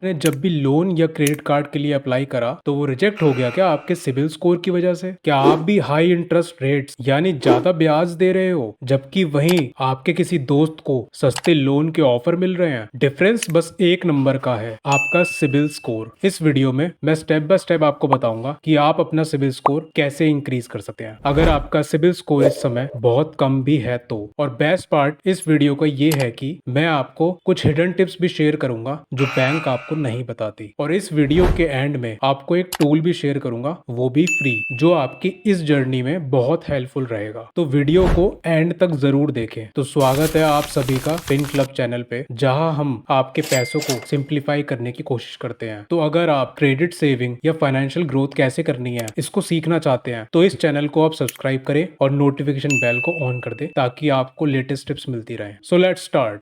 ने जब भी लोन या क्रेडिट कार्ड के लिए अप्लाई करा तो वो रिजेक्ट हो गया क्या आपके सिबिल स्कोर की वजह से? क्या आप भी हाई इंटरेस्ट रेट्स यानी ज्यादा ब्याज दे रहे हो जबकि वहीं आपके किसी दोस्त को सस्ते लोन के ऑफर मिल रहे हैं? डिफरेंस बस एक नंबर का है, आपका सिबिल स्कोर। इस वीडियो में मैं स्टेप बाय स्टेप आपको बताऊंगा कि आप अपना सिबिल स्कोर कैसे इंक्रीज कर सकते हैं अगर आपका सिबिल स्कोर इस समय बहुत कम भी है तो। और बेस्ट पार्ट इस वीडियो का ये है कि मैं आपको कुछ हिडन टिप्स भी शेयर करूंगा जो बैंक आपको नहीं बताती। और इस वीडियो के एंड में आपको एक टूल भी शेयर करूंगा, वो भी फ्री, जो आपकी इस जर्नी में बहुत हेल्पफुल रहेगा। तो वीडियो को एंड तक जरूर देखें। तो स्वागत है आप सभी का फिन क्लब चैनल पे, जहां हम आपके पैसों को सिंप्लीफाई करने की कोशिश करते हैं। तो अगर आप क्रेडिट सेविंग या फाइनेंशियल ग्रोथ कैसे करनी है इसको सीखना चाहते हैं तो इस चैनल को आप सब्सक्राइब करें और नोटिफिकेशन बेल को ऑन कर दें ताकि आपको लेटेस्ट टिप्स मिलती रहें। So let's start.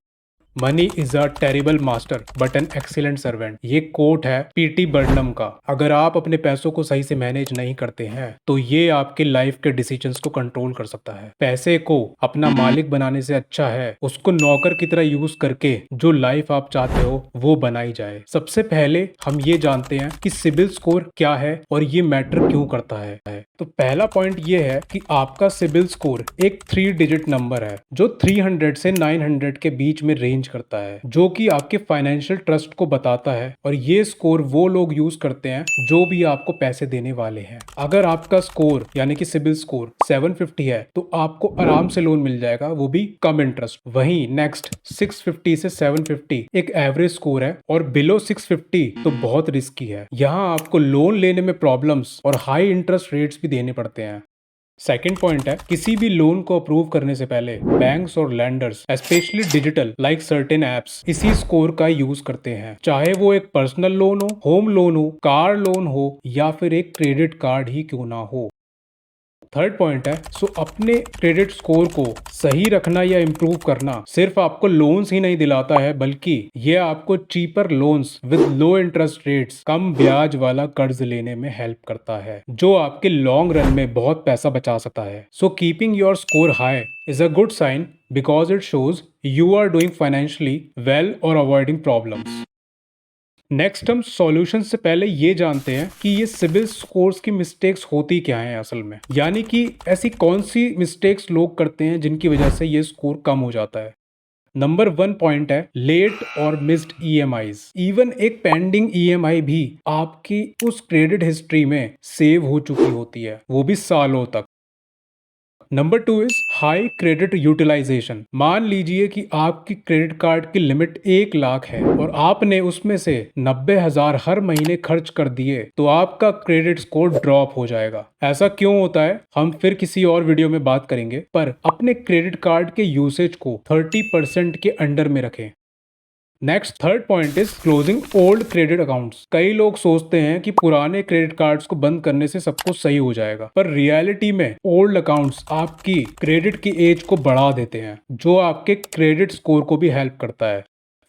Money is a terrible master but an excellent servant, ये कोट है पीटी बर्नम का। अगर आप अपने पैसों को सही से मैनेज नहीं करते हैं तो ये आपके लाइफ के डिसीजंस को कंट्रोल कर सकता है। पैसे को अपना मालिक बनाने से अच्छा है उसको नौकर की तरह यूज करके जो लाइफ आप चाहते हो वो बनाई जाए। सबसे पहले हम ये जानते हैं कि सिबिल स्कोर क्या है और ये मैटर क्यों करता है। तो पहला पॉइंट ये है कि आपका सिबिल स्कोर एक 3 डिजिट नंबर है जो 300 से 900 के बीच में रेंज करता है, जो कि आपके फाइनेंशियल ट्रस्ट को बताता है। और ये स्कोर वो लोग यूज करते हैं जो भी आपको पैसे देने वाले हैं। अगर आपका स्कोर यानी कि सिबिल स्कोर 750 है तो आपको आराम से लोन मिल जाएगा, वो भी कम इंटरेस्ट। वहीं नेक्स्ट 650 से 750 एक एवरेज स्कोर है और बिलो 650 तो बहुत रिस्की है। यहाँ आपको लोन लेने में प्रॉब्लम्स और हाई इंटरेस्ट रेट्स भी देने पड़ते हैं। सेकेंड पॉइंट है, किसी भी लोन को अप्रूव करने से पहले बैंक्स और landers specially digital like certain apps इसी स्कोर का यूज करते हैं, चाहे वो एक पर्सनल लोन हो, होम लोन हो, कार लोन हो या फिर एक क्रेडिट कार्ड ही क्यों ना हो। थर्ड पॉइंट है, अपने क्रेडिट स्कोर को सही रखना या इम्प्रूव करना सिर्फ आपको लोन्स ही नहीं दिलाता है बल्कि ये आपको cheaper loans with low interest rates, कम ब्याज वाला कर्ज लेने में हेल्प करता है, जो आपके लॉन्ग रन में बहुत पैसा बचा सकता है। So keeping your score high is a good sign because it shows you are doing financially well और अवॉइडिंग प्रॉब्लम्स। नेक्स्ट हम सॉल्यूशन से पहले ये जानते हैं कि ये सिबिल स्कोर्स की मिस्टेक्स होती क्या हैं असल में, यानी कि ऐसी कौन सी मिस्टेक्स लोग करते हैं जिनकी वजह से ये स्कोर कम हो जाता है। नंबर 1 पॉइंट है लेट और मिस्ड ईएमआईज। इवन एक पेंडिंग ईएमआई भी आपकी उस क्रेडिट हिस्ट्री में सेव हो चुकी होती है, वो भी सालों तक। Number 2 is high credit utilization. मान लीजिए कि आपकी क्रेडिट कार्ड की लिमिट 1 लाख है और आपने उसमें से 90,000 हर महीने खर्च कर दिए तो आपका क्रेडिट स्कोर ड्रॉप हो जाएगा। ऐसा क्यों होता है हम फिर किसी और वीडियो में बात करेंगे, पर अपने क्रेडिट कार्ड के यूसेज को 30% के अंडर में रखें। Next third point is closing old credit accounts. कई लोग सोचते हैं कि पुराने क्रेडिट कार्ड्स को बंद करने से सब कुछ सही हो जाएगा, पर रियलिटी में ओल्ड अकाउंट्स आपकी क्रेडिट की एज को बढ़ा देते हैं, जो आपके क्रेडिट स्कोर को भी हेल्प करता है।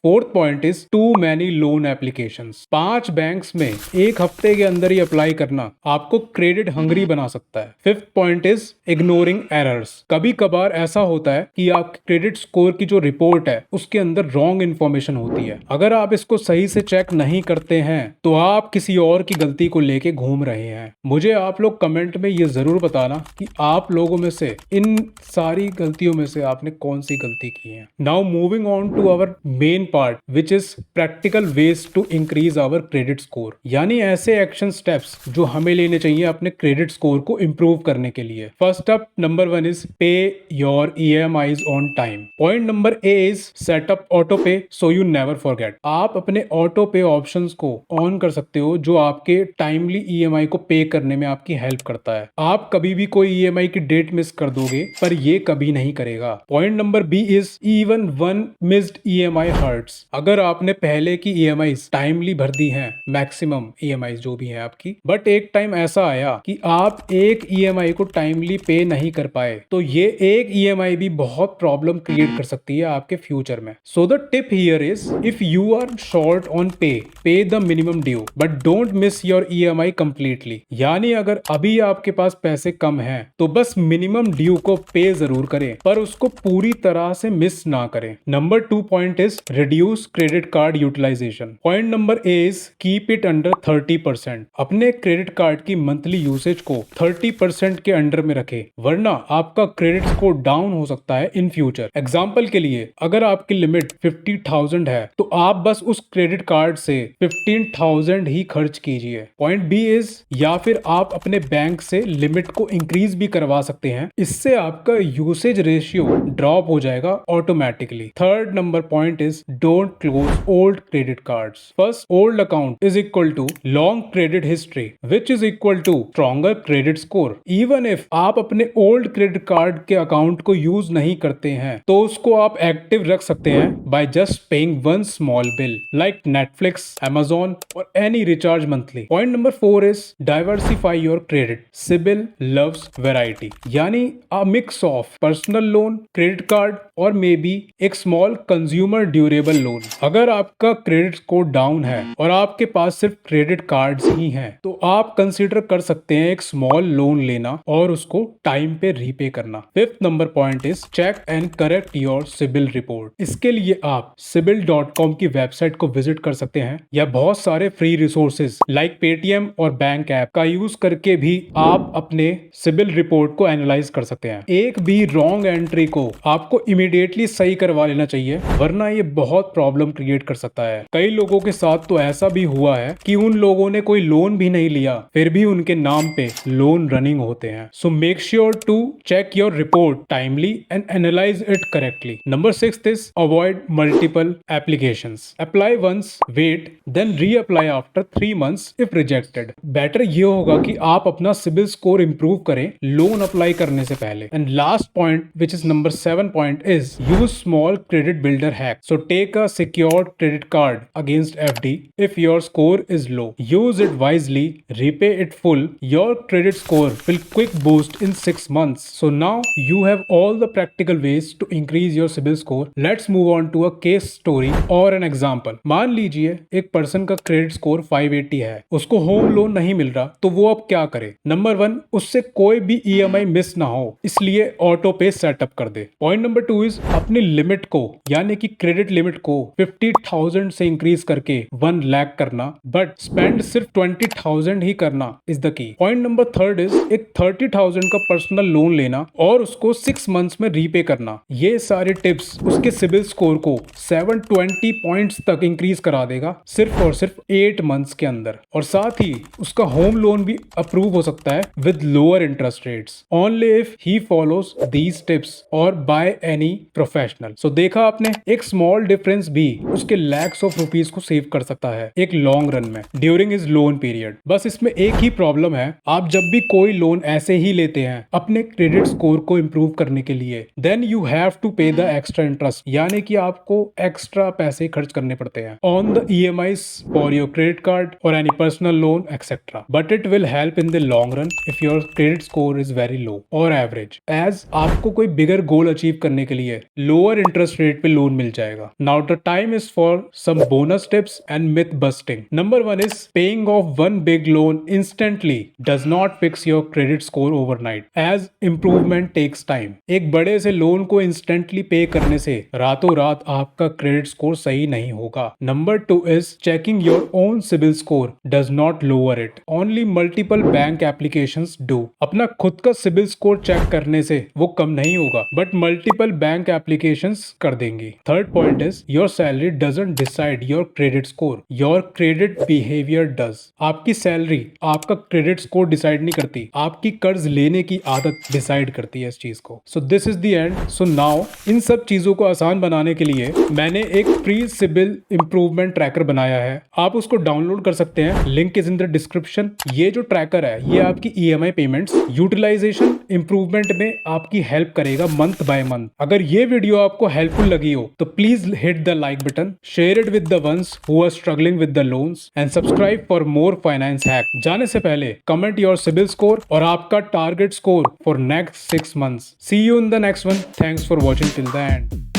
Fourth point is too many loan applications. 5 banks में एक हफ्ते के अंदर ही अप्लाई करना आपको क्रेडिट हंगरी बना सकता है। Fifth point is ignoring errors. कभी कभार ऐसा होता है कि आपके क्रेडिट स्कोर की जो रिपोर्ट है उसके अंदर रॉन्ग इन्फॉर्मेशन होती है। अगर आप इसको सही से चेक नहीं करते हैं तो आप किसी और की गलती को लेके घूम रहे हैं। मुझे आप लोग कमेंट में ये जरूर बताना कि आप लोगों में से इन सारी गलतियों में से आपने कौन सी गलती की है। Now moving on to our main part which is practical ways to increase our credit score, यानी ऐसे एक्शन स्टेप्स जो हमें लेने चाहिए अपने क्रेडिट स्कोर को इंप्रूव करने के लिए। फर्स्ट अप नंबर 1 इज पे your EMIs on time. Point number A is setup auto पे सो यू नेवर फॉरगेट। आप अपने ऑटो पे ऑप्शंस को ऑन कर सकते हो जो आपके टाइमली ईएमआई को पे करने में आपकी हेल्प करता है। आप कभी भी कोई ईएमआई की डेट मिस कर दोगे पर ये कभी नहीं करेगा। Point number B is even one missed EMI hurts. अगर आपने पहले की ईएमआई टाइमली भर दी हैं, मैक्सिमम ईएमआई जो भी है आपकी, बट एक टाइम ऐसा आया कि आप एक ईएमआई को टाइमली पे नहीं कर पाए तो ये एक ईएमआई भी बहुत प्रॉब्लम क्रिएट कर सकती है आपके फ्यूचर में। So the tip here is if you are short on pay the minimum due but don't miss your EMI completely. यानी अगर अभी आपके पास पैसे कम हैं तो बस मिनिमम ड्यू को पे जरूर करें पर उसको पूरी तरह से मिस ना करें। Number 2 point is reduce credit card utilization. Point number A is keep it under 30%. अपने क्रेडिट कार्ड की मंथली यूसेज को 30% के अंडर में रखें, वरना आपका क्रेडिट स्कोर डाउन हो सकता है इन फ्यूचर। एग्जाम्पल के लिए, अगर आपकी लिमिट 50,000 है तो आप बस उस क्रेडिट कार्ड से 15,000 ही खर्च कीजिए। पॉइंट बी इज, या फिर आप अपने बैंक से लिमिट को इंक्रीज भी करवा सकते हैं, इससे आपका यूसेज रेशियो ड्रॉप हो जाएगा automatically. Third number point is don't close old credit cards. First, old account is equal to long credit history which is equal to stronger credit score. Even if आप अपने old credit card के account को use नहीं करते हैं तो उसको आप एक्टिव रख सकते हैं by just paying one small bill like Netflix, Amazon और any recharge monthly. Point number 4 is diversify your credit. CIBIL loves variety, यानी a mix of personal loan, credit card और मे बी एक स्मॉल कंज्यूमर ड्यूरेबल लोन। अगर आपका credit score down है और आपके पास सिर्फ क्रेडिट कार्ड्स ही हैं, तो आप कंसीडर कर सकते हैं एक स्मॉल लोन लेना और उसको टाइम पे रीपे करना। Fifth number point is check and correct your CIBIL report. इसके लिए आप sibil.com की वेबसाइट को विजिट कर सकते हैं या बहुत सारे फ्री रिसोर्सेज लाइक पेटीएम और बैंक ऐप का यूज करके भी आप अपने सिबिल रिपोर्ट को एनालाइज कर सकते हैं। एक भी रॉन्ग एंट्री को आपको इमीडिएटली सही करवा लेना चाहिए, वरना ये बहुत प्रॉब्लम क्रिएट कर सकता है। कई लोगों के साथ तो ऐसा भी हुआ है कि उन लोगों ने कोई लोन भी नहीं लिया, फिर भी उनके नाम पे लोन रनिंग होते हैं। So make sure to check your report timely and analyze it correctly. Number 6 is avoid multiple applications. Apply once, wait, then reapply after 3 months if rejected. Better ये होगा कि आप अपना सिबिल स्कोर इंप्रूव करें loan apply करने से पहले। And last point which is number 7 point is use small credit builder hack. So take a secured credit card against FD if your score is low. Use it wisely, repay it full. Your credit score will quick boost in 6 months. So now you have all the practical ways to increase your CIBIL score. Let's move on to a case story or an example. मान लीजिए एक person का credit score 580 है, उसको home loan नहीं मिल रहा, तो वो अब क्या करे? नंबर 1, उससे कोई भी EMI मिस ना हो, इसलिए ऑटो पे सेटअप कर दे। पॉइंट नंबर 2 इज अपनी लिमिट को, यानी कि क्रेडिट लिमिट को 50,000 से इंक्रीज करके 1 लाख करना, बट स्पेंड सिर्फ 20,000 ही करना is the key. Point number 3 is एक 30,000 का पर्सनल लोन लेना और उसको 6 months में रीपे करना। ये सारे टिप्स उसके सिबिल स्कोर को 720 पॉइंट्स तक इंक्रीज करा देगा सिर्फ और सिर्फ 8 months के अंदर। और साथ ही उसका होम लोन भी अप्रूव हो सकता है with lower interest rates only if he follows these tips और बाय एनी प्रोफेशनल। सो देखा आपने, एक स्मॉल डिफरेंस भी उसके लैक्स ऑफ रुपीज को सेव कर सकता है एक लॉन्ग रन में ड्यूरिंग इज लोन पीरियड। बस इसमें एक ही प्रॉब्लम है, आप जब भी कोई लोन ऐसे ही लेते हैं अपने क्रेडिट स्कोर को इंप्रूव करने के लिए, then you have to pay the extra interest, यानी कि आपको एक्स्ट्रा पैसे खर्च करने पड़ते हैं on the EMIs for your credit card और any personal loan etcetera. But it will help in the long run if your credit score is very low और एवरेज, एज आपको कोई बिगर गोल अचीव करने के लिए लोअर इंटरेस्ट रेट पे loan मिल जाएगा। Now the time is for some bonus tips and myth busting. Number 1 is paying off one big loan instantly does not fix your credit score overnight, as improvement takes time. एक बड़े से loan को instantly पे करने से रातों रात आपका क्रेडिट स्कोर सही नहीं होगा। Number 2 is checking your own CIBIL score does not lower it. Only multiple bank applications do. अपना खुद का CIBIL score चेक करने से वो कम नहीं होगा, but multiple bank applications कर देंगी। Third point is your salary doesn't decide your credit score. Your credit behaviour does. आपकी सैलरी आपका क्रेडिट स्कोर डिसाइड नहीं करती, आपकी कर्ज लेने की आदत डिसाइड करती है इस चीज को। So this is the end. So now in सब चीजों को आसान बनाने के लिए मैंने एक फ्री सिबिल इंप्रूवमेंट ट्रैकर बनाया है, आप उसको डाउनलोड कर सकते हैं, link is in the description. ये जो ट्रैकर है ये आपकी EMI पेमेंट्स यूटिलाइजेशन इंप्रूवमेंट में आपकी हेल्प करेगा मंथ बाय मंथ। अगर ये वीडियो आपको हेल्पफुल लगी हो तो please hit the like button, share it with the ones who are struggling with the loans and subscribe for more finance hack। जाने से पहले comment your CIBIL score और आपका target score for next 6 months। See you in the next one। Thanks for watching till the end।